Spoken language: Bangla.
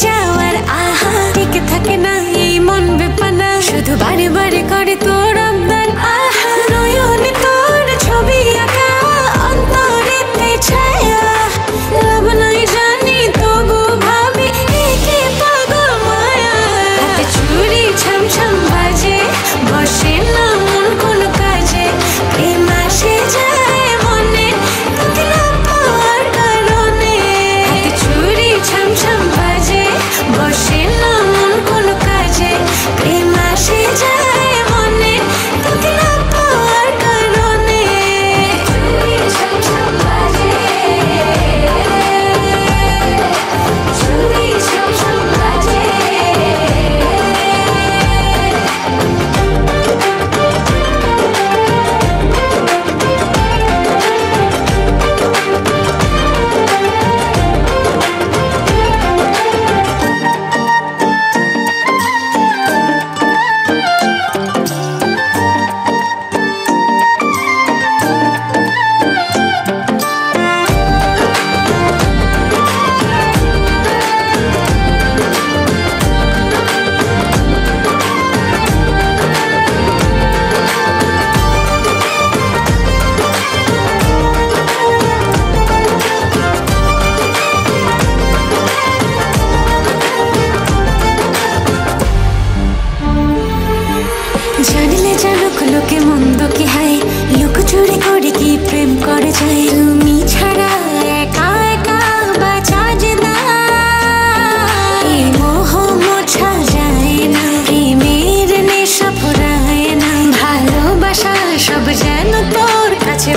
যাওয়ার আহা টিকে থাকে না এই মন বেপানা শুধু বারে বারে করে তোর আমদান আহা নয়নে তোর ছবি আঁকা অন্তরেতে ছায়া লাভ নাই জানি তবু ভাবি একে পাগল মায়া হাতে চুড়ি ছম ছম বাজে বসে না মন কোন কাজে প্রেম আসে যায় মনে তোকে না পাওয়ার কারণে হাতে চুড়ি ছম ছম বাজে বসে না মন কোন কাজে প্রেম আসে যায় মনে তোকে না পাওয়ার কারণে চুড়ি ছম ছম বাজে চুড়ি ছম ছম বাজে জানলে জানুক লোকে মন্দ কি হায় লোক চুরি করে কি প্রেম করে যায় তুমি ছাড়া একা একা বাঁচা যে না এই মোহ মোছা যায় না প্রেমের নেশা ফুরায় না ভালোবাসা সব যেন তোর কাছে